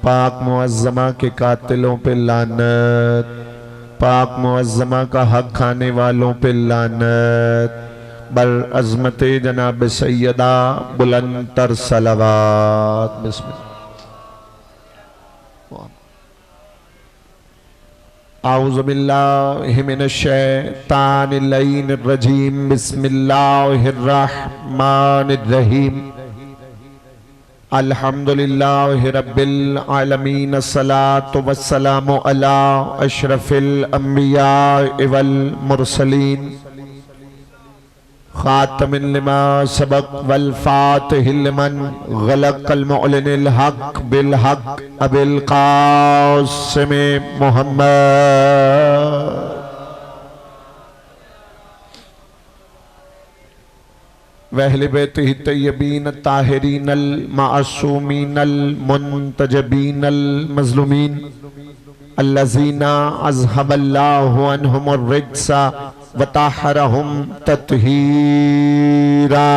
पाक मुअज़्ज़मा के कातिलों पे लानत, पाक मुअज़्ज़मा का हक खाने वालों पे लानत, बर अज़मते जनाब सैयदा बुलंद तर सलावत। बिस्मिल्लाह। आऊज़ु बिल्लाहि मिनश शैतानिर रजीम। बिस्मिल्लाहिर रहमानिर रहीम। अल्हम्दुलिल्लाहि रब्बिल आलमीन। अस्सलातु वस्सलामु अला अशरफिल अंबिया वल मुरसलीन। खातमिन लिमा सबक वल फातिहिल लिमन गलक़ल मुअलिनिल हक़ बिल हक़ अबिल क़ासिम मुहम्मद। वहले बैतिही तय्यबीन ताहिरीनल मासूमीनल मुंतजबीनल मज़लूमीन अल्लज़ीना अज़हबल्लाहु अन्हुमुर रिज्सा व ताहरहुम तत्हीरा।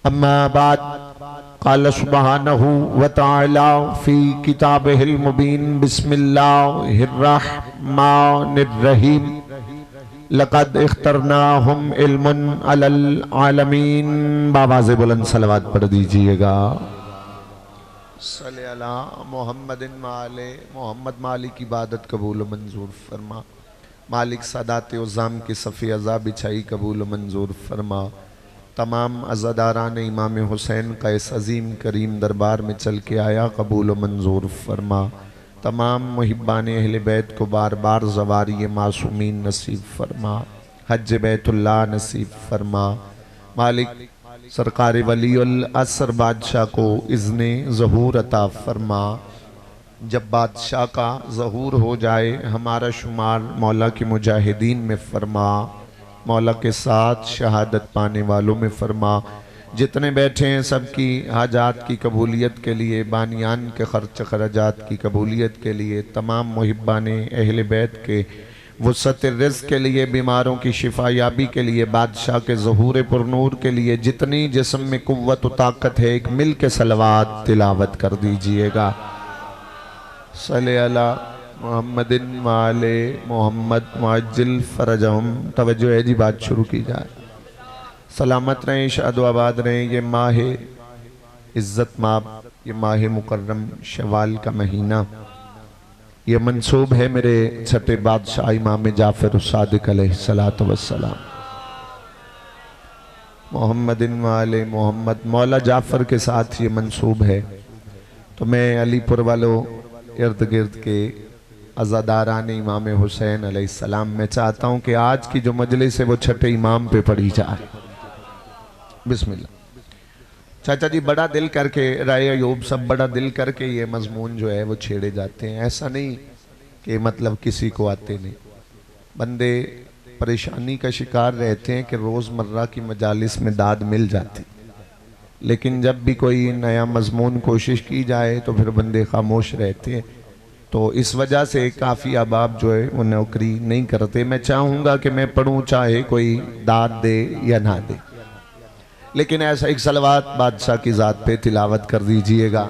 अम्मा बाद क़ाल सुब्हानहु व तआला फ़ी किताबिहिल मुबीन। बिस्मिल्लाहिर रहमानिर रहीम। लक़द इख्तरनाहुम इल्मुन अलल आलमीन। बावाज़े बुलंद सलवात पढ़ दीजिएगा। सल्ले अला मुहम्मदिन व आले मोहम्मद। मालिक की इबादत कबूल मंजूर फरमा। मालिक सादात उज़्ज़ाम की सफ़ी अज़ा बिछाई कबूल मंजूर फरमा। तमाम अज़ादारान इमाम हुसैन का इस अज़ीम करीम दरबार में चल के आया कबूल मंजूर फरमा। तमाम मुहिब्बान अहले बैत को बार बार ज़वारी मासूमीन नसीब फरमा। हज बैतुल्लाह नसीब फरमा। मालिक सरकार वलीउल असर बादशाह को इज़्ने ज़हूर अता फरमा। जब बादशाह का ज़हूर हो जाए हमारा शुमार मौला के मुजाहिदीन में फरमा। मौला के साथ शहादत पाने वालों में फरमा। जितने बैठे हैं सबकी हाजात की कबूलियत के लिए, बानियान के खर्च खराजात की कबूलियत के लिए, तमाम मुहिब्बान अहले बैत के वुसअत रिज़्क़ के लिए, बीमारों की शिफा याबी के लिए, बादशाह के ज़हूर पुरनूर के लिए, जितनी जिस्म में कुव्वत व ताकत है एक मिल के सलवात तिलावत कर दीजिएगा। सल्ले अला मोहम्मदिन वाले मोहम्मद मुअज्जिल फरजहुम। तवज्जो है जी, बात शुरू की जाए। सलामत रहें, शाद आबाद रहें। ये माह इज़्ज़त माब, ये माह मुकर्रम शवाल का महीना, ये मंसूब है मेरे छठे बादशाह इमाम जाफ़र सादिक अलैहिस्सलातु वस्सलाम। मोहम्मदिन वाले मोहम्मद। मौला जाफ़र के साथ ये मंसूब है। तो मैं अलीपुर वालों इर्द गिर्द के अज़ादारान इमाम हुसैन अलैहिस्सलाम, मैं चाहता हूँ कि आज की जो मजलिस है वो छठे इमाम पे पढ़ी जाए। बिस्मिल्लाह। चाचा जी बड़ा दिल करके, राय अयूब सब बड़ा दिल करके ये मजमून जो है वो छेड़े जाते हैं। ऐसा नहीं कि मतलब किसी को आते नहीं। बंदे परेशानी का शिकार रहते हैं कि रोज़मर्रा की मजालिस में दाद मिल जाती, लेकिन जब भी कोई नया मजमून कोशिश की जाए तो फिर बंदे खामोश रहते हैं। तो इस वजह से काफ़ी अहबाब जो है वो नौकरी नहीं करते। मैं चाहूँगा कि मैं पढ़ूँ चाहे कोई दाद दे या ना दे, लेकिन ऐसा एक सलवात बादशाह की ज़ात पे तिलावत कर दीजिएगा।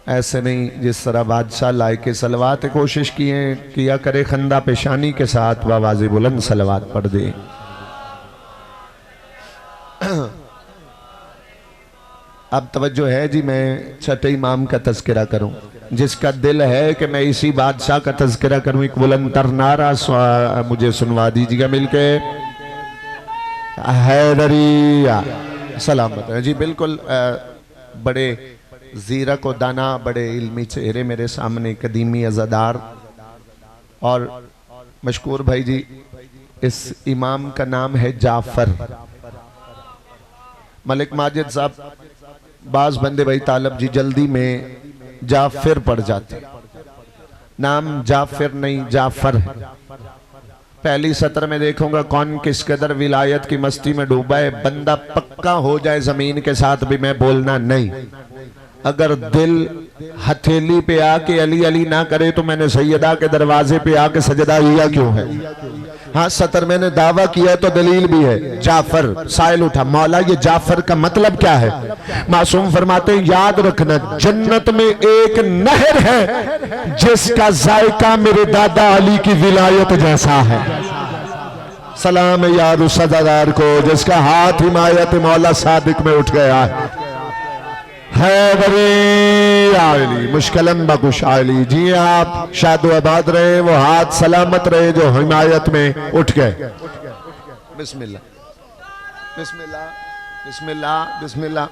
ऐसे नहीं जिस तरह बादशाह लायके सलवात कोशिश किया करे खंदा पेशानी के साथ आवाज़ बुलंद सलवात पढ़ दे। अब तवज्जो है जी, मैं छठे इमाम का तज़किरा करूं। जिसका दिल है कि मैं इसी बादशाह का तज़किरा करूं, एक बुलंद तर नारा मुझे सुनवा दीजिएगा मिलके। हैदरिया सलामत है जी। बिल्कुल बड़े ज़ीरक व दाना, बड़े इल्मी चेहरे मेरे सामने, कदीमी अज़ादार और मशकूर भाई जी। इस इमाम का नाम है जाफ़र। मलिक माजिद साहब, बाज बंदे भाई तालब जी जल्दी में जाफ़िर पढ़ जाते, नाम जाफ़िर नहीं जाफ़र है। पहली सत्र में देखूंगा कौन किस कदर विलायत की मस्ती में डूबा है। बंदा पक्का हो जाए जमीन के साथ भी मैं बोलना नहीं। अगर दिल हथेली पे आके अली अली ना करे तो मैंने सैयदा के दरवाजे पे आके सजदा किया क्यों है? हाँ सतर मैंने दावा किया तो दलील भी है। जाफर साइल उठा, मौला ये जाफर का मतलब क्या है? मासूम फरमाते हैं याद रखना जन्नत में एक नहर है जिसका जायका मेरे दादा अली की विलायत जैसा है। सलाम यार उस सदादार को जिसका हाथ हिमायत मौला सादिक में उठ गया है। आली मुश्किलम बकुश आली जी आप शादो आबाद रहे, वो हाथ सलामत रहे जो हिमायत में उठ गए। बिस्मिल्लाह बिस्मिल्लाह बिस्मिल्लाह बिस्मिल्लाह।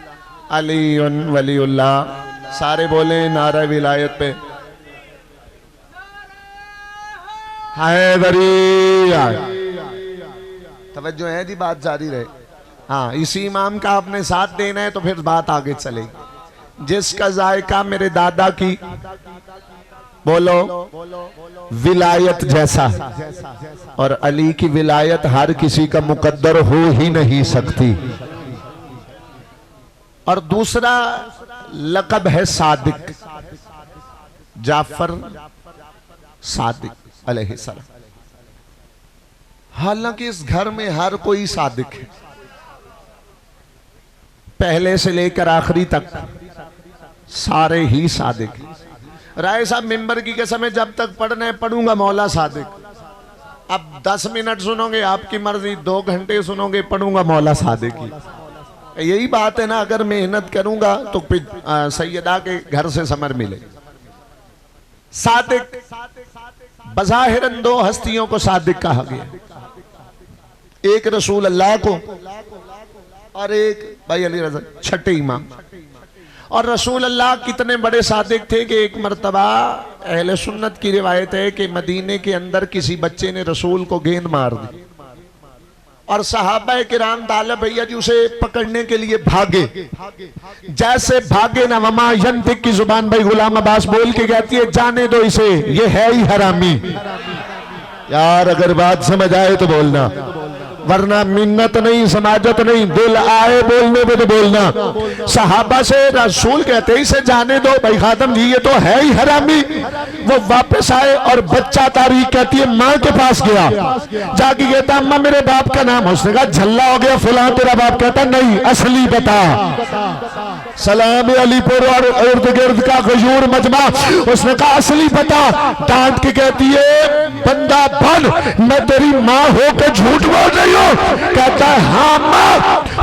अली वलीउल्लाह सारे बोले नारा विलायत पे हैदरी। तवज्जो है जी, बात जारी रहे। हाँ इसी इमाम का आपने साथ देना है तो फिर बात आगे चलेगी। जिसका जायका मेरे दादा की बोलो विलायत जैसा, और अली की विलायत हर किसी का मुकद्दर हो ही नहीं सकती। और दूसरा लक़ब है सादिक, जाफर सादिक अलैहिस्सलाम। हालांकि इस घर में हर कोई सादिक है, पहले से लेकर आखिरी तक सारे ही सादिक। राय साहब मिंबर की कसम है जब तक पढ़ना है पढ़ूंगा मौला सादिक। अब 10 मिनट सुनोगे आपकी मर्जी, 2 घंटे सुनोगे पढ़ूंगा मौला सादिक की। यही बात है ना, अगर मेहनत करूंगा तो सैयदा के घर से समर मिले। सादिक बज़ाहिरन 2 हस्तियों को सादिक कहा गया, एक रसूल अल्लाह को और एक भाई अली रज़ा छठे इमाम। और रसूल अल्लाह कितने बड़े सादिक थे कि एक मर्तबा अहले सुन्नत की रिवायत है कि मदीने के अंदर किसी बच्चे ने रसूल को गेंद मार दी और सहाबा किराम तालिब भैया जी उसे पकड़ने के लिए भागे। जैसे भागे ना वमा यंतिक की जुबान भाई गुलाम अब्बास बोल के कहती है जाने दो इसे, ये है ही हरामी। यार अगर बात समझ आए तो बोलना, वरना मिन्नत नहीं समाजत नहीं, दिल आए बोलने पे तो बोलना। सहाबा से रसूल कहते ही से जाने दो भाई खादम जी ये तो है ही हरामी। वो वापस आए और बच्चा तारीख कहती है माँ के पास गया, जाके कहता अम्मा मेरे बाप का नाम, उसने कहा झल्ला हो गया फलां तेरा बाप, कहता नहीं असली बता। सलाम अलीपुर और इर्द गिर्द का गजूर मजमा, उसने कहा असली बता। डांट के कहती है बंदा बन, मैं तेरी माँ हो के झूठ बोल रही हूँ। कहता है हाँ माँ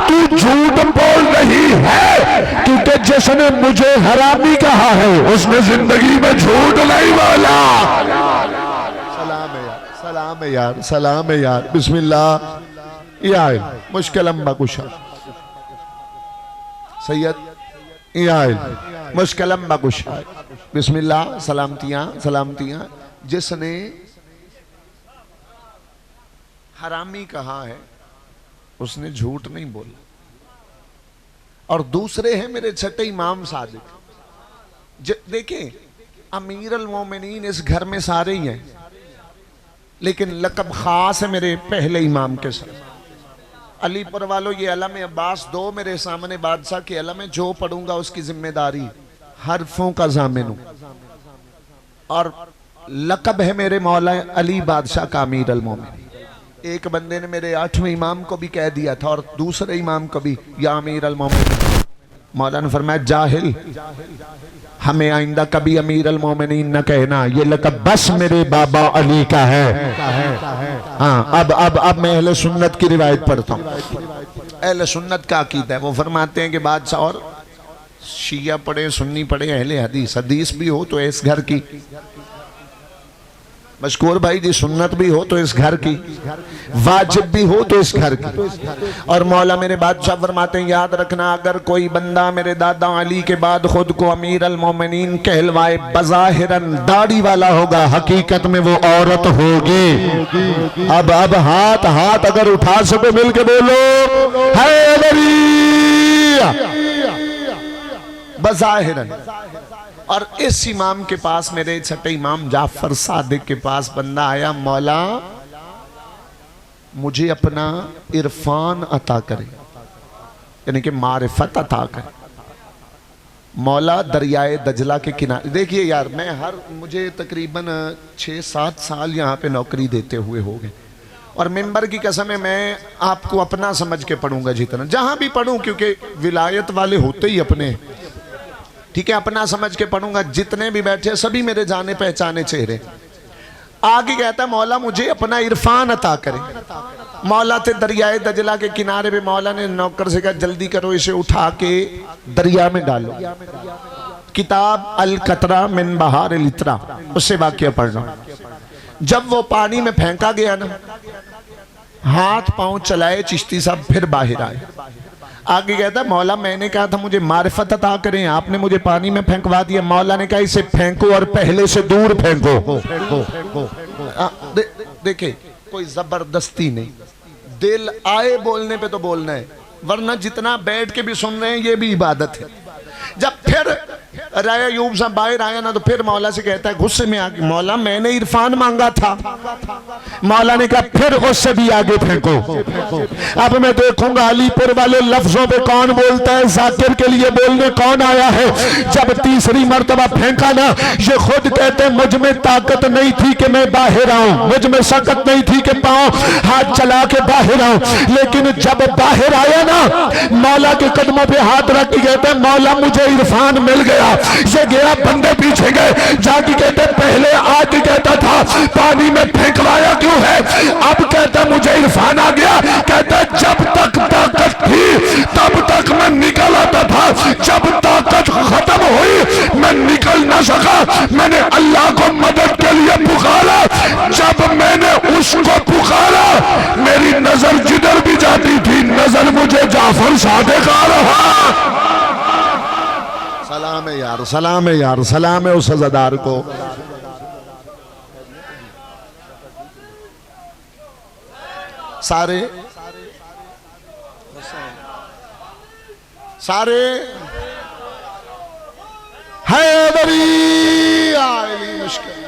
तू झूठ बोल रही है क्योंकि जिसने मुझे हरामी कहा है उसने जिंदगी में झूठ नहीं बोला। सलाम है यार, सलाम है यार, सलाम है यार। बिस्मिल्लाह यार मुश्किलम बकुशा सैयद मुश्किलम बकुशा। बिस्मिल्लाह सलामतियां सलामतियां। जिसने हरामी कहा है उसने झूठ नहीं बोला। और दूसरे हैं मेरे छठे इमाम सादिक। देखिए अमीर अल मोमिनीन इस घर में सारे ही हैं, लेकिन लक़ब खास है मेरे पहले इमाम के साथ। अलीपुर वालों ये अलम अब्बास 2 मेरे सामने बादशाह के अलम है, जो पढ़ूंगा उसकी जिम्मेदारी हरफों का जामिन हूं। और लक़ब है मेरे मौला अली बादशाह का अमीर अल मोमिनीन। एक बंदे ने मेरे 8वें इमाम को भी कह दिया था और दूसरे इमाम को भी या अमीर अल मोमिनीन। मौला ने फरमाया जाहिल, हमें आइंदा कभी अमीर अल मोमिनीन न कहना, ये लक़ब बस मेरे बाबा अली का है। हाँ अब मैं अहले सुन्नत की रिवायत पढ़ता हूँ। अहले सुन्नत का अकीदा है, वो फरमाते हैं कि बादशाह और शिया पढ़े सुन्नी पढ़े अहले हदीस, हदीस भी हो तो इस घर की, मशकूर भाई जी सुन्नत भी हो तो इस घर की, वाजिब भी हो तो इस घर की। और मौला मेरे बादशाह फरमाते हैं याद रखना अगर कोई बंदा मेरे दादा अली के बाद खुद को अमीर अल मोमिनीन कहलवाए, बज़ाहिरन दाढ़ी वाला होगा, हकीकत में वो औरत होगी। अब हाथ अगर उठा सको मिल के बोलो हैदरी बज़ाहिरन। और इस इमाम के पास मेरे छठे इमाम जाफर सादिक के पास बंदा आया, मौला मुझे अपना इरफान अता करे, यानी कि मारिफत अता करे। मौला दरियाए दजला के किनारे। देखिए यार मुझे तकरीबन 6-7 साल यहाँ पे नौकरी देते हुए हो गए और मिंबर की कसम है मैं आपको अपना समझ के पढ़ूंगा जितना, जहां भी पढ़ूं, क्योंकि विलायत वाले होते ही अपने, ठीक है, अपना समझ के पढ़ूंगा। जितने भी बैठे सभी मेरे जाने पहचाने चेहरे। आगे कहता है मौला मुझे अपना इरफान अता करे। मौला थे दरियाए दजला के किनारे पे, मौला ने नौकर से कहा जल्दी करो इसे उठा के दरिया में डालो। किताब अल कतरा मिन बहार अल इतरा, उससे वाक्य पढ़ना। जब वो पानी में फेंका गया ना, हाथ पांव चलाए चिश्ती साहब, फिर बाहर आए। आगे कहता मौला मैंने कहा था मुझे मारिफत अता करें, आपने मुझे पानी में फेंकवा दिया। मौला ने कहा इसे फेंको और पहले से दूर फेंको। देखे कोई जबरदस्ती नहीं, दिल आए बोलने पे तो बोलना है, वरना जितना बैठ के भी सुन रहे हैं ये भी इबादत है। जब फिर राया यूब साहब बाहर आया ना, तो फिर मौला से कहता है गुस्से में आगे, मौला मैंने इरफान मांगा था। मौला ने कहा फिर उससे भी आगे फेंको। अब मैं देखूंगा अलीपुर वाले लफ्जों पे कौन बोलता है, जाकिर के लिए बोलने कौन आया है। जब तीसरी मर्तबा फेंका ना, ये खुद कहते हैं मुझ में ताकत नहीं थी कि मैं बाहर आऊं, मुझ में सकत नहीं थी कि पांव हाथ चला के बाहर आऊं, लेकिन जब बाहर आया ना, मौला के कदमों पे हाथ रख के कहते हैं मौला मुझे इरफान मिल गया। ये गया, बंदे पीछे गए, जाके कहते पहले आके कहता था पानी में फेंकवाया क्यों है, अब कहता मुझे इरफान आ गया। कहता जब तक ताकत थी तब तक मैं निकल आता था, जब ताकत खत्म हुई मैं निकल ना सका। मैंने अल्लाह को मदद के लिए पुकारा, जब मैंने उसको पुकारा मेरी नजर जिधर भी जाती थी नजर मुझे जाफर सादिक आ रहा। सलाम है यार, सलाम है यार, सलाम है उस सजादार को। सारे सारे हैदरी आली मुश्किल।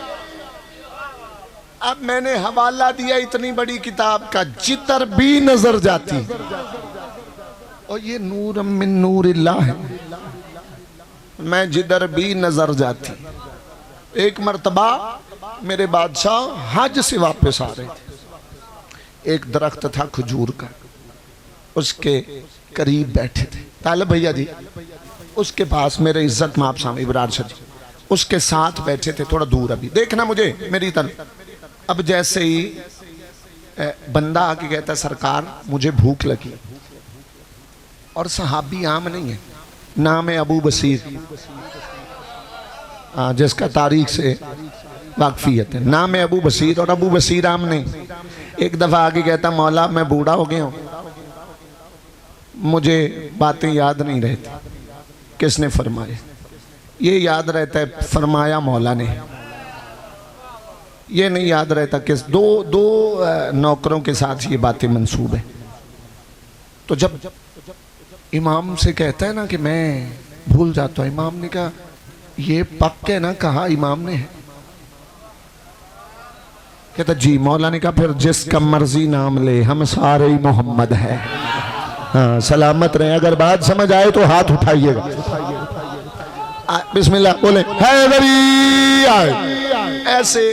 अब मैंने हवाला दिया इतनी बड़ी किताब का, जितर भी नजर जाती, और ये नूर मिन नूरिल्लाह है, मैं जिधर भी नजर जाती। एक मर्तबा मेरे बादशाह हज से वापस आ रहे थे, एक दरख्त था खजूर का, उसके करीब बैठे थे तालिब भैया जी, उसके पास मेरे इज्जत माप साहब इब्रार जी, उसके साथ बैठे थे, थोड़ा दूर, अभी देखना मुझे मेरी तरफ। अब जैसे ही बंदा आके कहता सरकार मुझे भूख लगी, और सहाबी आम नहीं है, नाम है अबू बसीर, जिसका तारीख से वाकफियत है, नाम है अबू बसीर, और अबू बसीर आम नहीं। एक दफा आगे कहता मौला मैं बूढ़ा हो गया हूं, मुझे बातें याद नहीं रहती, किसने फरमाया? ये याद रहता है फरमाया मौला ने, ये नहीं याद रहता किस दो नौकरों के साथ ये बातें मंसूब है। तो जब इमाम से कहता है ना कि मैं भूल जाता हूं, इमाम ने कहा ये पक्के ना कहा इमाम ने, कहता जी। मौला ने कहा फिर जिसका मर्जी नाम ले, हम सारे ही मोहम्मद है। हाँ सलामत रहे, अगर बात समझ आए तो हाथ उठाइएगा। बिस्मिल्लाह बोले हैदरी आए। ऐसे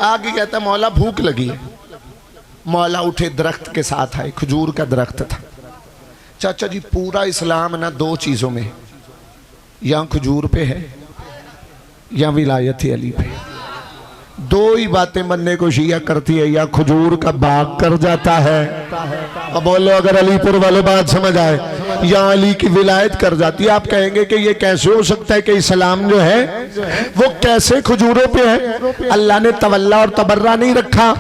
आगे कहता मौला भूख लगी है। मौला उठे, दरख्त के साथ आए, खजूर का दरख्त था। चाचा जी पूरा इस्लाम ना दो चीजों में, या खजूर पे है या विलायत अली पे, दो ही बातें बनने को शिया करती है, या खजूर का बाग कर जाता है, अब बोलो अगर अलीपुर वाले बात समझ आए, या अली की विलायत कर जाती है। आप कहेंगे कि ये कैसे हो सकता है कि इस्लाम जो है वो कैसे खजूरों पे है? अल्लाह ने तवल्ला और तबर्रा नहीं रखा,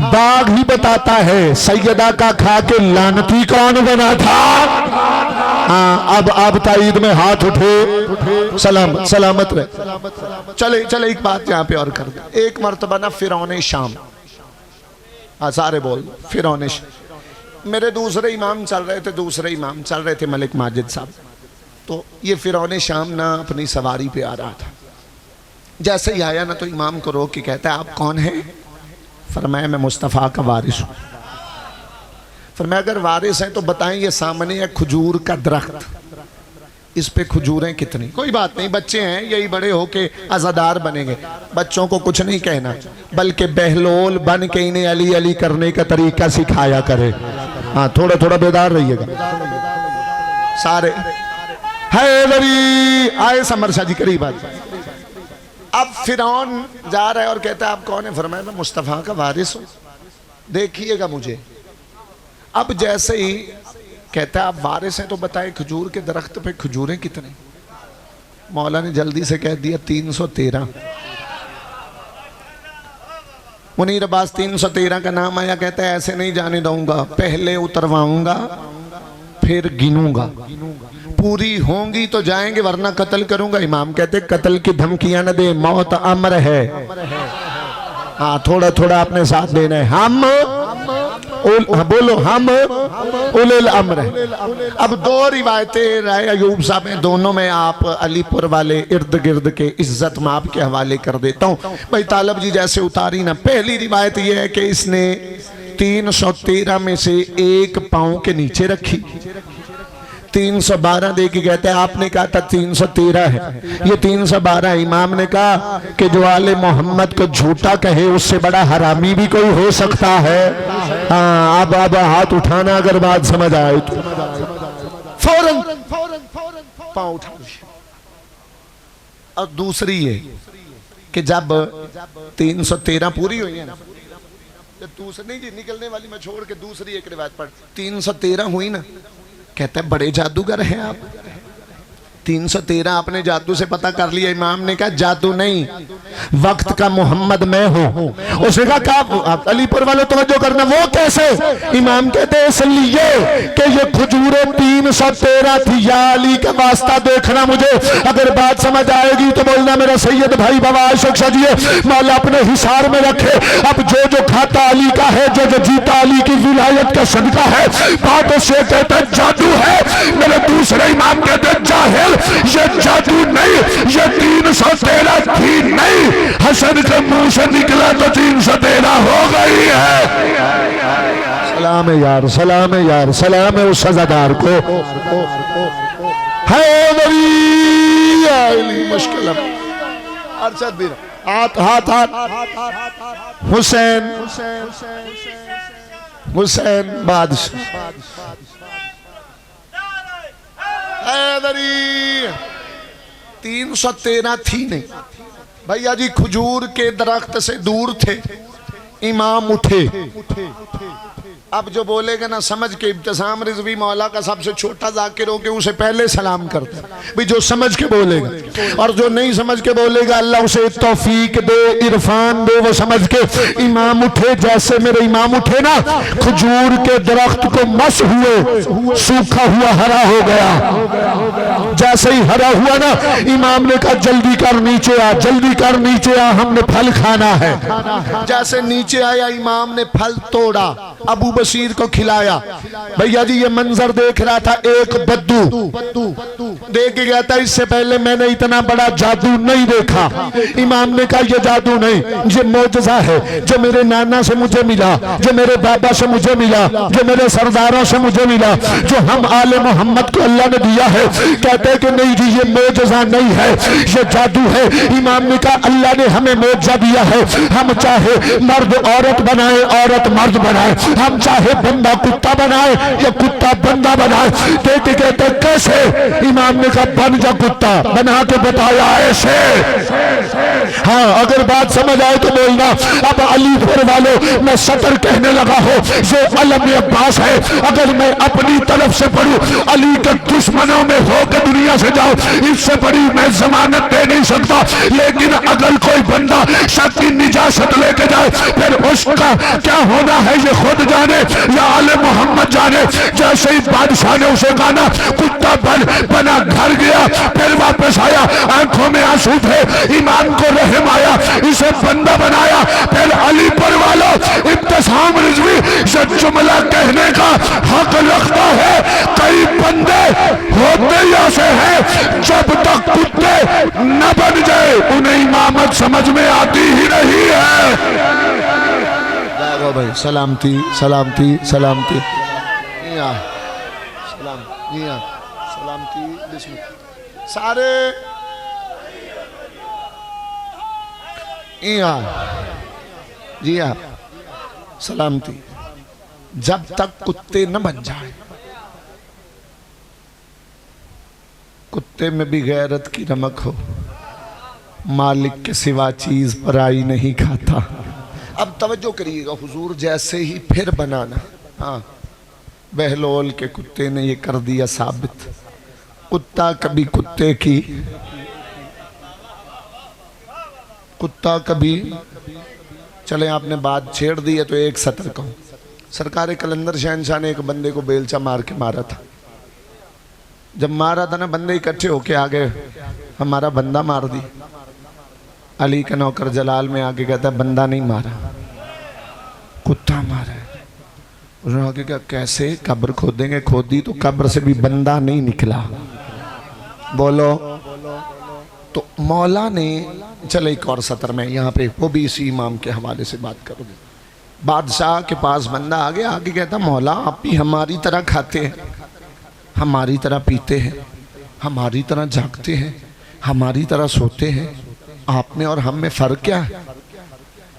बाग ही बताता है। सैयदा का खा के लानती कौन बना था? हाँ अब ताईद में हाथ उठे, सलामत रहे। चले चले एक बात यहाँ पे और कर दे। एक मर्तबा ना फिरौने शाम, सारे बोल फिरौने शाम, मेरे दूसरे इमाम चल रहे थे मलिक माजिद साहब। तो ये फिरौने शाम ना अपनी सवारी पे आ रहा था। जैसे ही आया ना तो इमाम को रोक के कहता है आप कौन हैं? फरमाया मैं मुस्तफ़ा का वारिस हूँ। फरमाया अगर वारिस हैं तो बताएं, ये सामने है खजूर का दरख्त, इस पे खजूरें कितनी? कोई बात नहीं, बच्चे हैं, यही बड़े होके अज़ादार बनेंगे। बच्चों को कुछ नहीं कहना, बल्कि बहलोल बन के इन्हें अली अली करने का तरीका सिखाया करे। हाँ, थोड़ा थोड़ा बेदार रहिएगा सारे। हैदरी आए समर शाह जी करीब आज। अब फिरौन जा रहा है और कहता है आप कौन है? फरमाया मैं मुस्तफ़ा का वारिस हूं, देखिएगा मुझे। अब जैसे ही कहता है आप वारिस हैं तो बताए खजूर के दरख्त पे खजूरें कितने? मौला ने जल्दी से कह दिया 313। मुनीर अब्बास 313 का नाम आया, कहता है ऐसे नहीं जाने दूंगा, पहले उतरवाऊंगा फिर गिनूंगा, पूरी होंगी तो जाएंगे वरना कत्ल करूंगा। इमाम कहते कत्ल की धमकियां न दे, मौत अमर है। हाँ, थोड़ा थोड़ा अपने साथ देना है। हम बोलो हम उलिल अम्र। अब दो रिवायतें राय अयूब साहब में, दोनों में आप अलीपुर वाले इर्द गिर्द के इज्जत में आपके हवाले कर देता हूँ। भाई तालब जी जैसे उतारी ना, पहली रिवायत यह है कि इसने 313 में से एक पांव के नीचे रखी, 312 दे के कहते हैं आपने कहा था 313 है, ये 312। इमाम ने कहा कि जो आले मोहम्मद को झूठा कहे उससे बड़ा हरामी भी कोई हो सकता है। हाँ, अब हाथ उठाना अगर बात समझ आए तो। फौरन पांव उठा लिया। और दूसरी है कि जब 313 पूरी हुई है ना, दूसरी जी निकलने वाली मैं छोड़ के दूसरी एक रिवायत पढ़, 313 हुई ना, कहता है बड़े जादूगर हैं आप। 313 आपने जादू से पता कर लिया। इमाम ने कहा जादू नहीं, वक्त का मोहम्मद मैं हूं। उसने कहा अलीपुर वाले तवज्जो करना, वो कैसे? इमाम कहते हैं इसलिए कि ये खजूरें 313 थी। या अली का वास्ता देखना मुझे, अगर बात समझ आएगी तो बोलना मेरा सैयद भाई बाबा आशिक सजिए मौला अपने हिसार में रखे। अब जो जो खाता अली का है, जो जो जीता अली की विलायत का सदका है, बात उससे कहते हैं जादू है। मेरे दूसरे इमाम कहते हैं जाहिल, ये जादू नहीं, ये 313 थी नहीं, हसन के मुंह से निकला तो 313 हो गई है। सलाम है यार, सलाम है यार, सलाम है उस सजादार को। है मुश्किल अरशद भी हाथ हाथ हाथ हुसैन हुसैन बादशाह 313 थी नहीं भैया जी। खजूर के दरख्त से दूर थे, इमाम उठे। अब जो बोलेगा ना समझ के, इब्तिसाम रिजवी मौला का सबसे छोटा जाकिर हो के उसे पहले सलाम करता भाई, जो समझ के बोलेगा, और जो नहीं समझ के बोलेगा अल्लाह उसे तौफीक दे, इरफान दे, वो समझ के। इमाम उठे, जैसे मेरे इमाम उठे ना, खजूर के दरख्त को मस हुए, सूखा हुआ हरा हो गया। जैसे ही हरा हुआ ना, इमाम ने कहा जल्दी कर नीचे आ, जल्दी कर नीचे आ, हमने फल खाना है। जैसे नीचे आया इमाम ने फल तोड़ा, अबू बशीर को खिलाया। भैया जी ये मंजर देख रहा था एक बद्दू देख गया था, इससे पहले मैंने इतना बड़ा जादू नहीं देखा। इमाम ने कहा ये जादू नहीं, ये मौजज़ा है जो मेरे नाना से मुझे मिला, जो मेरे बाबा से मुझे मिला, जो मेरे सरदारों से मुझे मिला, जो हम आले मोहम्मद को अल्लाह ने दिया है। कहते हैं कि नहीं जी ये मौजज़ा नहीं है, ये जादू है। इमाम ने कहा अल्लाह ने हमें मौजज़ा दिया है, हम चाहे मर्द औरत बनाए, औरत मर्द बनाए, हम चाहे बंदा कुत्ता बनाए या कुत्ता बंदा बनाए। कहते कहते कैसे? इमाम ने कहा बन जा कुत्ता, बना के बताया ऐसे। हाँ, अगर बात समझ आए तो बोलना। अब अलीपुर वालों, मैं सतर कहने लगा हो, ये अलम अब्बास है। अगर मैं अपनी तरफ से पढ़ूं, अली के दुश्मनों में होकर दुनिया से जाऊं, इससे बड़ी मैं जमानत दे नहीं सकता। लेकिन अगर कोई बंदा शक की निजात लेके जाए, फिर उसका क्या होना है ये खुद जाने या आले मोहम्मद जाने। जैसे ही बादशाह ने उसे कहा ना कुत्ता बना घर गया, फिर वापस आया, आंखों में आंसू थे, इमाम को रहम आया, इसे बंदा बनाया। फिर अलीपुर वालों, इब्तिसाम रिजवी से जुमला कहने का हक रखता है। कई बंदे होते ऐसे हैं जब तक कुत्ते न बन जाए उन्हें इमामत समझ में आती ही नहीं है। भाई सलामती सलामती सलामती सलामती बिस्मिल्लाह। सारे जी हाँ, सलामती। जब तक कुत्ते न बन जाए, कुत्ते में भी गैरत की नमक हो, मालिक के सिवा चीज पराई नहीं खाता। अब तवज्जो करिएगा, हुजूर जैसे ही फिर बनाना। हाँ, बहलोल के कुत्ते ने ये कर दिया साबित, कुत्ता कभी कुत्ते की, कुत्ता कभी, चले आपने बात छेड़ दी है तो एक सतर कहूं। सरकार कलंदर शहनशाह ने एक बंदे को बेलचा मार के मारा था। जब मारा था ना, बंदे इकट्ठे होके आ गए, हमारा बंदा मार दी। अली का नौकर जलाल में आके कहता है बंदा नहीं मारा, कुत्ता मारा है। उन्होंने आगे कहा कैसे? कब्र खोदेंगे, खोदी तो कब्र से भी बंदा नहीं निकला। बोलो। तो मौला ने, चले एक और सतर में यहाँ पे, वो भी इसी इमाम के हवाले से बात करूँगी। बादशाह के पास बंदा आ गया, आगे कहता मौला आप भी हमारी तरह खाते हैं, हमारी तरह पीते हैं, हमारी तरह जागते हैं, हमारी तरह सोते हैं, आप में और हम में फ़र्क क्या है?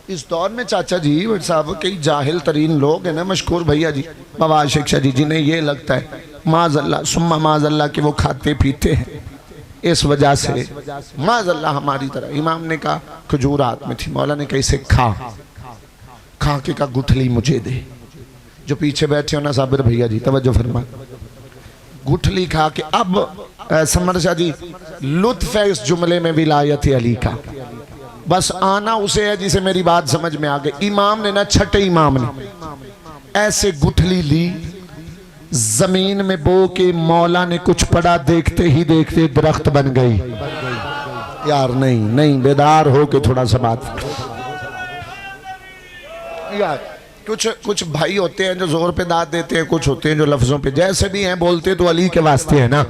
इस दौर में चाचा जी साहब कई जाहिल तरीन लोग हैं ना, मशकूर भैया जी, बवाल शिक्षा जी, जिन्हें ये लगता है माज़ल्ला सुम्मा माज़ल्ला कि वो खाते पीते हैं, इस वजह से माज़ल्ला हमारी तरह। इमाम ने कहा खजूर हाथ में थी, मौला ने कहा इसे खा, खा के का गुठली मुझे दे। जो पीछे बैठे हो ना साबिर भैया जी, तवज्जो फरमा, गुठली खा के। अब समर शाह जी, लुत्फ है इस जुमले में विलायत अली का, बस आना उसे है जिसे मेरी बात समझ में आ गई। इमाम ने ना, छठे इमाम ने ऐसे गुठली ली, जमीन में बो के मौला ने कुछ पड़ा, देखते ही देखते दरख्त बन गई। यार नहीं नहीं, बेदार हो के थोड़ा सा बात यार। कुछ भाई होते हैं जो जोर पे दाद देते हैं, कुछ होते हैं जो लफ्जों पे, जैसे भी हैं बोलते तो अली के वास्ते है ना।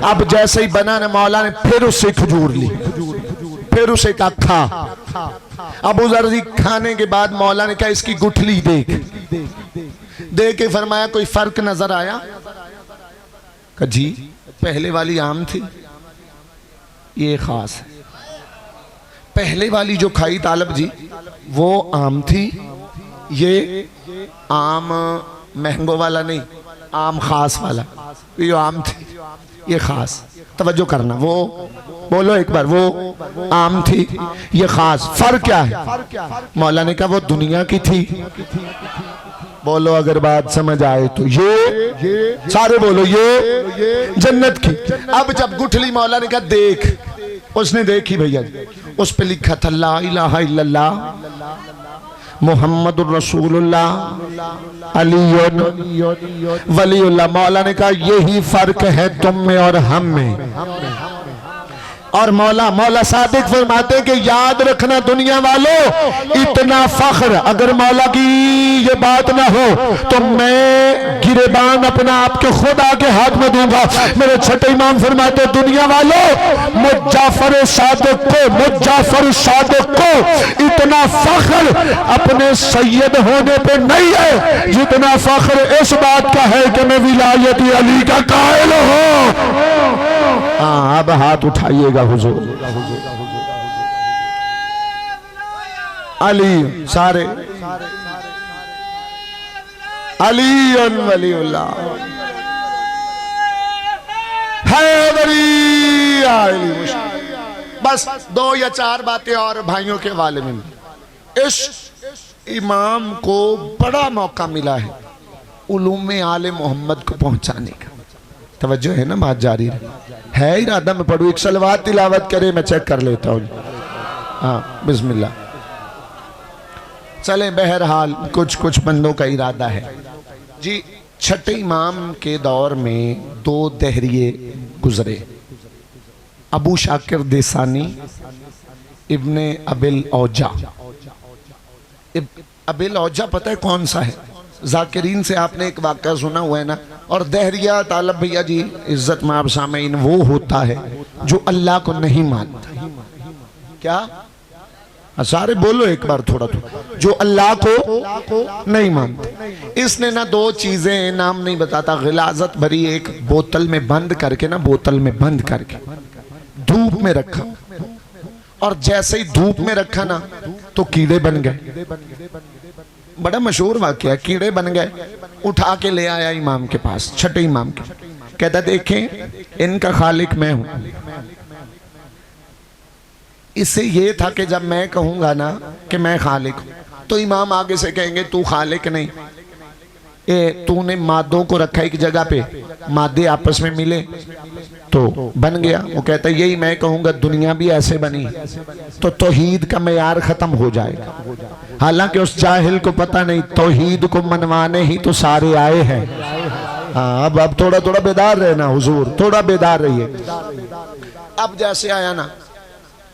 अब जैसे ही बना ना, मौला ने फिर उससे खजूर ली, फिर उसे कहा खा। अबू ज़र जी खाने के बाद मौला ने कहा इसकी गुठली देख, देख के फरमाया कोई फर्क नजर आया? कहा जी पहले वाली आम थी, ये खास है। पहले वाली जो खाई तालब जी वो आम थी, ये आम महंगो वाला नहीं, आम खास वाला, ये आम थी, ये खास। तवज्जो करना, वो बोलो एक बार, वो आम थी, ये खास। फर्क क्या है? मौला ने कहा वो दुनिया की थी। बोलो अगर बात समझ आए तो। ये सारे बोलो ये जन्नत की। अब जब गुठली मौला ने कहा देख, उसने देखी भैया, उस पे लिखा था ला इलाहा इल्लल्लाह मुहम्मदुर रसूलुल्लाह अलीयुन वलीउल्लाह। मौला ने कहा यही फर्क है तुम में और हम में। और मौला सादिक फरमाते हैं कि याद रखना दुनिया वालों, इतना फख्र अगर मौला की ये बात ना हो तो मैं गिरेबान अपना आपके खुद आके हाथ में दूंगा। मेरे छठे इमाम फरमाते दुनिया वालों, मुजाफर सादिक को इतना फख्र अपने सैयद होने पे नहीं है जितना फख्र इस बात का है कि मैं विलायत अली का कायल हूं। हाँ, अब हाथ उठाइएगा हुजूर। अली सारे अली वलीउल्लाह है वली अली। बस 2 या 4 बातें और भाइयों के वाले में। इस इमाम को बड़ा मौका मिला है उलूम आले मोहम्मद को पहुंचाने का। तवज्जो है ना, बात जारी है। इरादा में पढ़ू, एक सलवात तिलावत करे, मैं चेक कर लेता हूँ। हाँ बिस्मिल्लाह। चले बहरहाल कुछ बंदों का इरादा है जी। छठे इमाम के दौर में 2 दहरिए गुजरे, अबू शाकिर देसानी इब्ने अबिल औजा। अबिल औजा पता है कौन सा है? जाकिरीन से आपने एक वाक़या सुना हुआ है ना। और दहरिया तालब भैया जी, इज्जत में आप सामईन, वो होता है जो अल्लाह को नहीं मानता। क्या? सारे बोलो एक बार थोड़ा, जो अल्लाह को नहीं मानता। इसने ना 2 चीजें, नाम नहीं बताता, गिलाजत भरी एक बोतल में बंद करके ना, बोतल में बंद करके धूप में रखा, और जैसे ही धूप में रखा ना तो कीड़े बन गए। बड़ा मशहूर वाकया है, कीड़े बन गए। उठा के ले आया इमाम के पास, छठे इमाम के, कहता देखें इनका खालिक मैं हूं। इससे ये था कि जब मैं कहूंगा ना कि मैं खालिक हूं तो इमाम आगे से कहेंगे तू खालिक नहीं, तूने मादों को रखा एक जगह पे, मादे आपस में मिले तो बन गया। वो कहता यही मैं कहूंगा दुनिया भी ऐसे बनी तो तौहीद का मेयार खत्म हो जाएगा। हालांकि उस जाहिल को पता नहीं तौहीद को मनवाने ही तो सारे आए हैं। हाँ, अब थोड़ा थोड़ा बेदार रहना हुजूर, थोड़ा बेदार रहिए। अब जैसे आया ना,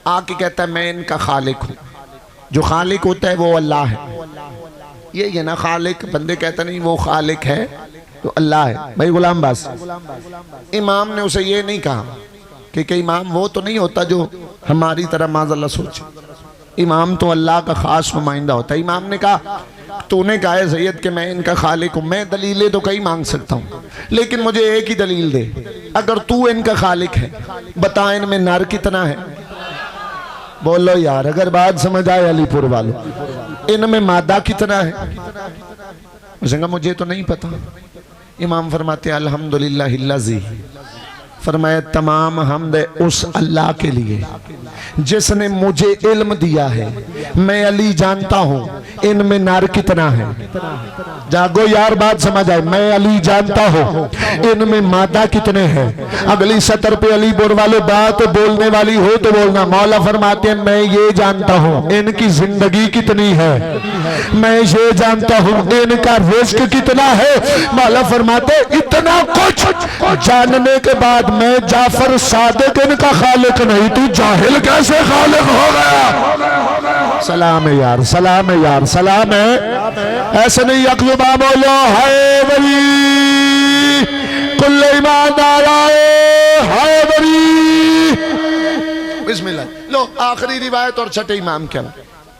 आके कहता है मैं इनका खालिक हूं। जो खालिक होता है वो अल्लाह है। ये ना खालिक, बंदे कहते नहीं वो खालिक है तो अल्लाह है। भाई गुलाम बास, इमाम ने उसे ये नहीं कहा कि इमाम वो तो नहीं होता जो हमारी तरह माज़अल्लाह सोचे। इमाम तो अल्लाह का खास नुमाइंदा होता है। इमाम ने कहा तूने कहा है सैयद कि मैं इनका खालिक हूं, मैं दलीलें तो कई मांग सकता हूं लेकिन मुझे एक ही दलील दे। अगर तू इनका खालिक है बता इनमें नर कितना है। बोलो यार, अगर बात समझ आए अलीपुर वालों, इनमें मादा कितना है। उसने मुझे तो नहीं पता। इमाम फरमाते अल्हम्दुलिल्लाहिल्लज़ी, फरमाया तमाम हमद उस अल्लाह के लिए जिसने मुझे इल्म दिया है। मैं अली जानता हूं इनमें नार कितना है। जागो यार, बात समझ आए। मैं अली जानता हूं इनमें मादा कितने हैं। अगली सतर पे अली बोल वाले बात बोलने वाली हो तो बोलना। मौला फरमाते हैं मैं ये जानता हूं इनकी जिंदगी कितनी है, मैं ये जानता हूं इनका रिस्क कितना है। मौला फरमाते इतना कुछ जानने के बाद मैं जाफर सादिक इनका खालिक नहीं, तू जाहिल कैसे खालिक हो गया। सलाम है यार, सलाम है यार, सलाम है। ऐसे नहीं अकजुबा बोलो हाय वली, कुल्ले ईमानदार आए हाय वली। बिस्मिल्लाह। लो आखिरी रिवायत और छठे इमाम क्या,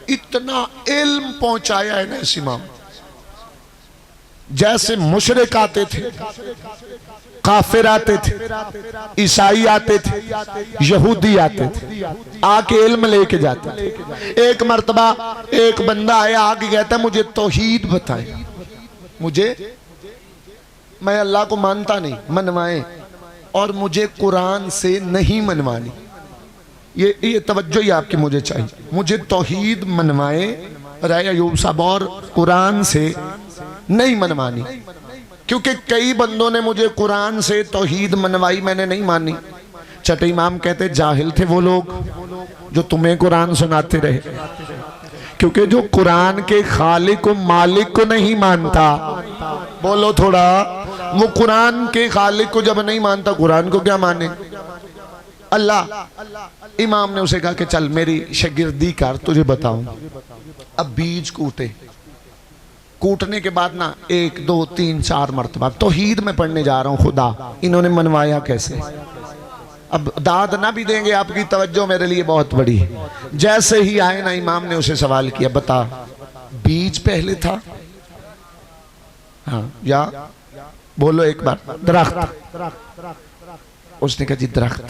इतना इल्म पहुंचाया है ना इस इमाम। जैसे मुशरिक आते थे, काफिर आते थे, ईसाई आते थे, यहूदी आते थे, आके इल्म लेके जाते। एक मर्तबा एक बंदा आया, आके कहता मुझे तौहीद बताए, मुझे, मैं अल्लाह को मानता नहीं, मनवाए, और मुझे कुरान से नहीं मनवानी। ये तवज्जो ही आपकी मुझे चाहिए। मुझे तौहीद मनवाए राय अयूब साहब, और कुरान से नहीं मनवानी। क्योंकि कई बंदों ने मुझे कुरान से तौहीद मनवाई, मैंने नहीं मानी। छठे इमाम कहते जाहिल थे वो लोग जो तुम्हें कुरान सुनाते रहे। क्योंकि जो कुरान के खालिक को मालिक को नहीं मानता, बोलो थोड़ा, वो कुरान के खालिक को जब नहीं मानता कुरान को क्या माने। अल्लाह। इमाम ने उसे कहा कि चल मेरी शागिर्दी कर, तुझे बताऊं। अब बीज कूटने के बाद ना 1 2 3 4 मरतबा तौहीद में पढ़ने जा रहा हूं। खुदा इन्होंने मनवाया कैसे। अब दाद ना भी देंगे, आपकी तवज्जो मेरे लिए बहुत बड़ी है। जैसे ही आए ना, इमाम ने उसे सवाल किया बता बीज पहले था, हाँ या बोलो एक बार, दरख्त। उसने कहा जी दरख्त।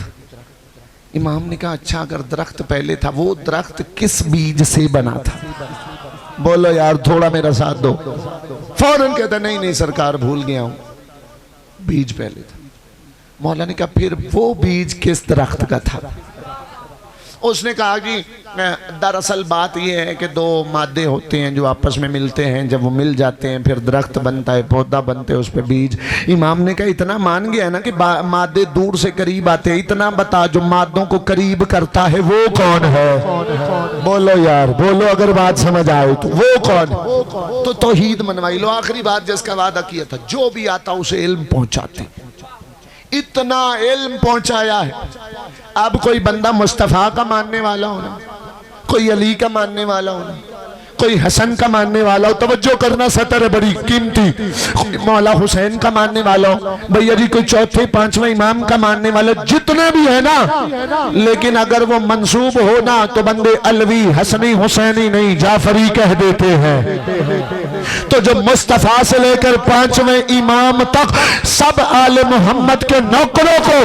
इमाम ने कहा अच्छा, अगर दरख्त पहले था, वो दरख्त किस बीज से बना था। बोलो यार, थोड़ा मेरा साथ दो। फौरन कहता नहीं नहीं सरकार, भूल गया हूं, बीज पहले था। मौला ने कहा फिर वो बीज किस दरख्त का था। उसने कहा कि दरअसल बात यह है कि 2 मादे होते हैं जो आपस में मिलते हैं, जब वो मिल जाते हैं फिर दरख्त बनता है, पौधा बनते हैं, उस पर बीज। इमाम ने कहा इतना मान गया ना कि मादे दूर से करीब आते हैं, इतना बता जो मादों को करीब करता है वो कौन है। बोलो यार, बोलो अगर बात समझ आए तो वो कौन। तो तौहीद मनवाई लो। आखिरी बात जिसका वादा किया था, जो भी आता उसे इल्म पहुंचाते। इतना इल्म पहुंचाया है। अब कोई बंदा मुस्तफ़ा का मानने वाला हो ना, कोई अली का मानने वाला हो ना, कोई हसन का मानने वाला हो, तवज्जो करना सतर है बड़ी कीमती, मौला हुसैन का मानने वाला हो, भैया जी कोई 4थे 5वें इमाम का मानने वाला, जितने भी है ना, लेकिन अगर वो मंसूब हो ना तो बंदे अलवी हसनी हुसैनी नहीं जाफरी कह देते हैं। तो जो मुस्तफ़ा से लेकर 5वें इमाम तक सब आले मोहम्मद के नौकरों को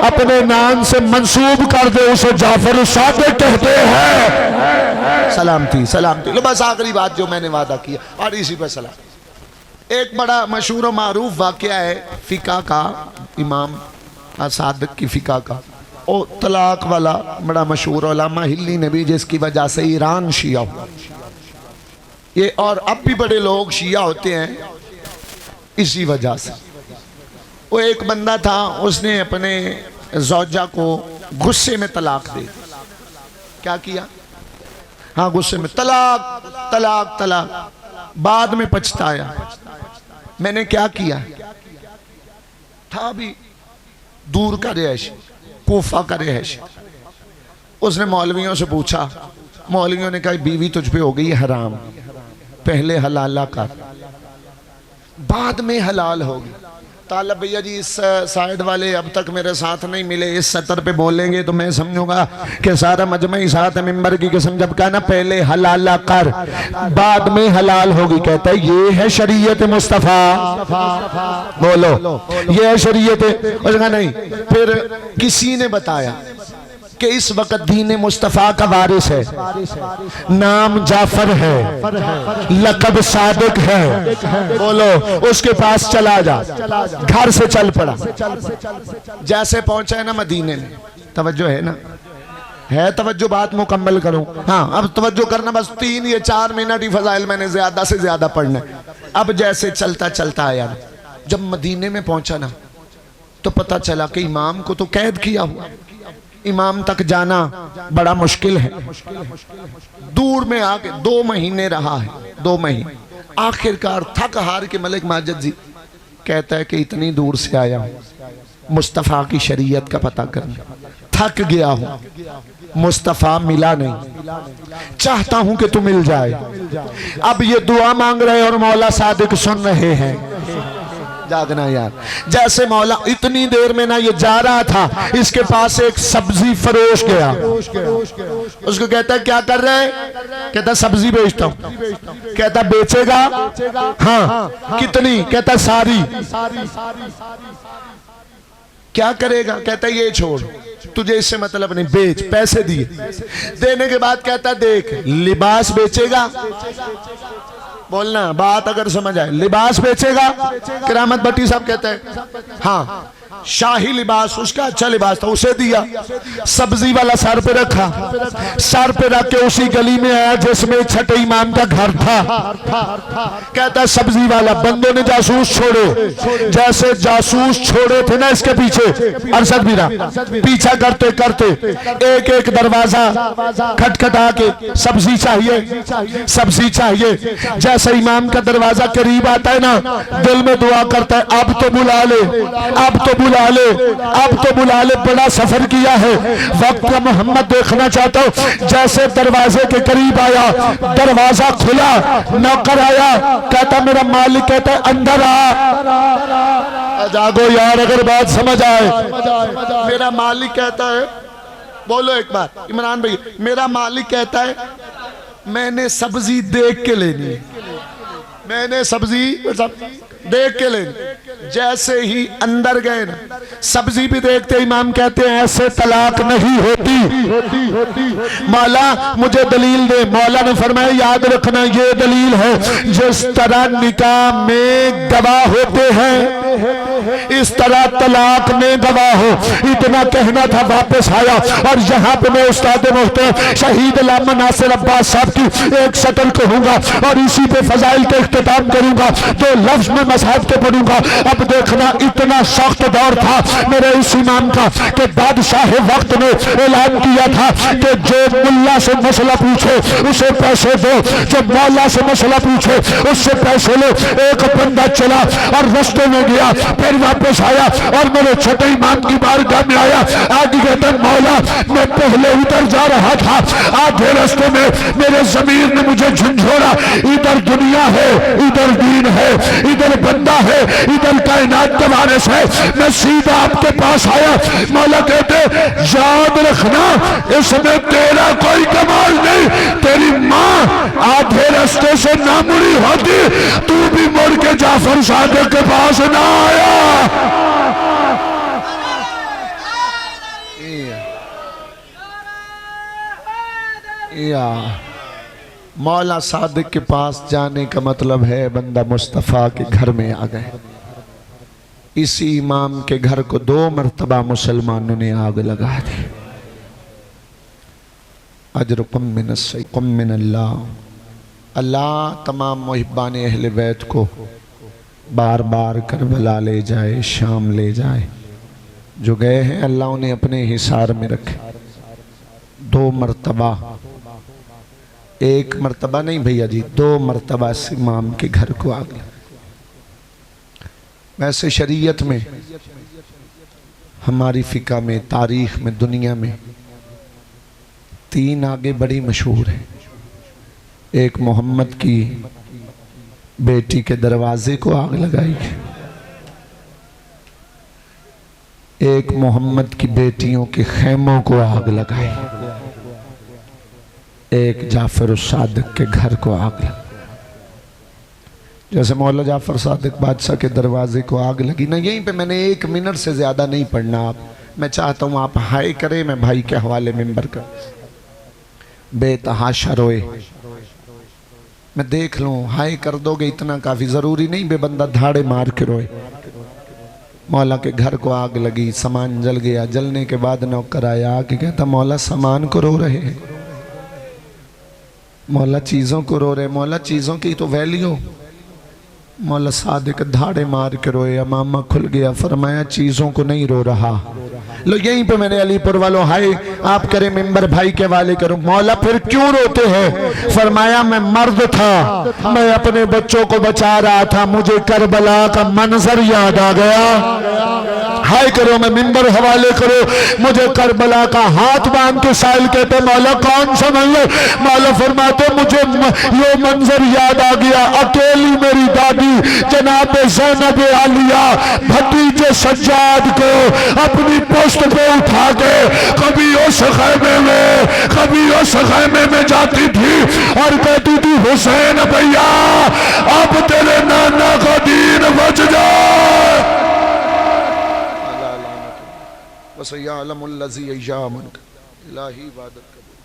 अपने नाम से मंसूब कर दे उसे जाफर सादिक कहते हैं। सलामती सलामती। लो बस आखिरी बात जो मैंने वादा किया और इसी पर सलाम। एक बड़ा मशहूर और मारूफ वाक़या है फ़िक़ा का, इमाम सादिक की फ़िक़ा का। ओ तलाक वाला बड़ा मशहूर उलमा हिल्ली नबी जिसकी वजह से ईरान शिया हुआ। ये और अब भी बड़े लोग शिया होते हैं इसी वजह से। वो एक बंदा था, उसने अपने ज़ौजा को गुस्से में तलाक दे। क्या किया? हाँ, गुस्से में तलाक तलाक तलाक। बाद में पछताया, मैंने क्या किया था। भी दूर का रिहायशी, कूफा का रिहायशी। उसने मौलवियों से पूछा, मौलवियों ने कहा बीवी तुझ पे हो गई हराम, पहले हलाला कर बाद में हलाल होगी। तालब भैया जी इस साइड वाले अब तक मेरे साथ नहीं मिले, इस सतर पे बोलेंगे तो मैं समझूंगा कि सारा मजमा ही साथ है। मिंबर की कसम जब कहा ना पहले हलाला कर बाद में हलाल होगी, कहता है ये है शरीयत मुस्तफ़ा। बोलो ये है शरीयत। उसने कहा नहीं। फिर किसी ने बताया कि इस वक्त दीन मुस्तफ़ा का वारिस है, नाम जाफर है, लक़ब सादिक है। बोलो उसके पास चला जा। घर से चल पड़ा। जैसे पहुंचा है ना मदीने में, तवज्जो है ना, है तवज्जो, बात मुकम्मल करूं। हाँ अब तवज्जो करना, बस 3 या 4 मिनट ही फजाइल मैंने ज्यादा से ज्यादा पढ़ना। अब जैसे चलता चलता आया, जब मदीने में पहुंचा ना तो पता चला कि इमाम को तो कैद किया हुआ, इमाम तक जाना बड़ा मुश्किल है। दूर में आके 2 महीने रहा है, 2 महीने। आखिरकार थक हार के मलिक माजिद जी कहता है कि इतनी दूर से आया हूँ मुस्तफ़ा की शरीयत का पता करने, थक गया हूँ, मुस्तफ़ा मिला नहीं, चाहता हूँ कि तू मिल जाए। अब ये दुआ मांग रहे और मौला सादिक सुन रहे हैं। जागना यार। जैसे मौला इतनी देर में ना ये जा रहा था, इसके पास एक सब्जी फरोश गया। उसको कहता है क्या कर रहे हैं? कहता सब्जी बेचता हूँ। कहता बेचेगा? हाँ। कितनी? कहता सारी। क्या करेगा? कहता ये छोड़, तुझे इससे मतलब नहीं, बेच। पैसे दिए। देने के बाद कहता देख लिबास बेचेगा? बोलना बात अगर समझ आए। लिबास बेचेगा? करामत भट्टी साहब कहते हैं हाँ। शाही लिबास, उसका अच्छा लिबास था, उसे दिया। सब्जी वाला सर पे रखा, सर पे रख के उसी गली में आया जिसमें छठे इमाम का घर था। कहता सब्जी वाला, बंदों ने जासूस छोड़े, जैसे जासूस छोड़े थे ना इसके पीछे, अरशद बीरा पीछा करते करते एक एक दरवाजा खटखटा के सब्जी चाहिए, सब्जी चाहिए। जैसे इमाम का दरवाजा करीब आता है ना, दिल में दुआ करता है अब तो बुला ले, अब तो बुला ले, अब तो बुला ले। बड़ा सफर किया है, वक्त का मोहम्मद देखना चाहता हूं। जैसे दरवाजे के करीब आया, दरवाजा खुला, नौकर आया, कहता मेरा मालिक कहता है अंदर आ। जागो यार अगर बात समझ आए। मेरा मालिक कहता है, बोलो एक बार इमरान भाई, मेरा मालिक कहता है मैंने सब्जी देख के लेनी है, मैंने सब्जी देख के लेनी। जैसे ही अंदर गए ना, सब्जी भी देखते, इमाम कहते हैं ऐसे तलाक नहीं होती। मौला मुझे दलील दे। मौला ने फरमाया याद रखना ये दलील है, जिस तरह निकाह में गवाह होते हैं इस तरह तलाक में गवाह हो। इतना कहना था, वापस आया और यहाँ पे मैं उस्ताद मोहतरम शहीद अल्लामा नासिर अब्बास साहब की एक शक्ल कहूंगा और इसी पे फजाइल का इख्तिताम करूंगा। 2 लफ्ज में मसहब के पढ़ूंगा। अब देखना इतना सख्त दौर था मेरे इस इमाम का कि बादशाह वक्त ने ऐलान किया था कि जो मुल्ला से मसला पूछे उसे पैसे दो, जो मौला से मसला पूछे उससे पैसे लो। एक बंदा चला और रास्ते में गया, फिर वापस आया और मेरे छोटे इमाम की बारगाह में आया। आगे कहता मौला मैं पहले उधर जा रहा था, आधे रास्ते में मेरे जमीर ने मुझे झंझोड़ा। इधर दुनिया है, इधर दीन है, इधर बंदा है, इधर कायनात का फरमाने से मैं सीधा आपके पास आया। मौला कहते याद रखना इसमें तेरा कोई कमाल नहीं, तेरी माँ आधे रास्ते से ना मुड़ी होती तू भी मुड़ के जाफर सादिक के पास ना आया। या मौला सादिक के पास जाने का मतलब है बंदा मुस्तफ़ा के घर में आ गए। इसी इमाम के घर को 2 मरतबा मुसलमानों ने आग लगा दी। अजरुकुम मिन अल्लाह, अल्लाह तमाम मुहिब्बान अहले बैत को बार बार करबला ले जाए, शाम ले जाए। जो गए हैं अल्लाह उन्हें अपने हिसार में रखे। 2 मरतबा, 1 मरतबा नहीं भैया जी, 2 मरतबा इस इमाम के घर को आग लगी। वैसे शरीयत में, हमारी फ़िक़ा में, तारीख़ में, दुनिया में 3 आगे बड़ी मशहूर है। एक मोहम्मद की बेटी के दरवाजे को आग लगाई, एक मोहम्मद की बेटियों के खेमों को आग लगाई, एक जाफर सादिक के घर को आग लगी। जैसे मौला जाफर सादिक बादशाह के दरवाजे को आग लगी ना, यहीं पे मैंने 1 मिनट से ज़्यादा नहीं पढ़ना। आप, मैं चाहता हूँ आप हाय करें, मैं भाई के हवाले मिंबर का बेतहाशा रोए, मैं देख लूँ। हाय कर दोगे इतना काफ़ी, ज़रूरी नहीं बे बंदा धाड़े मार के रोए। मौला के घर को आग लगी, सामान जल गया। जलने के बाद नौकर आया, आके कहता मौला सामान को रो रहे हैं, मौला चीज़ों को रो रहे। मौला चीज़ों की तो वैल्यू। मौला सादिक धाड़े मार के रोए, अमामा खुल गया। फरमाया चीज़ों को नहीं रो रहा। लो यहीं पे मैंने अलीपुर वालों हाय आप करें मिंबर भाई के वाले करूं। मौला फिर क्यों रोते हैं? फरमाया मैं मर्द था, मैं अपने बच्चों को बचा रहा था, मुझे करबला का मंजर याद आ गया। हाय करो, मैं मिंबर हवाले करो, मुझे करबला का हाथ बांध के साइल कहते मौला कौन सा मंजर? मौला फरमाते मुझे ये मंजर याद आ गया। अकेली मेरी दादी जनाब ज़ैनब आलिया भतीजे सज्जाद को अपनी पोस्ट पे उठा के कभी उस खैमे में कभी उस खैमे में जाती थी और कहती थी हुसैन भैया अब तेरे नाना का दीन बच जाए। बस या अलमुल्लज़ी अय्यामन इलाही इबादत कबूल।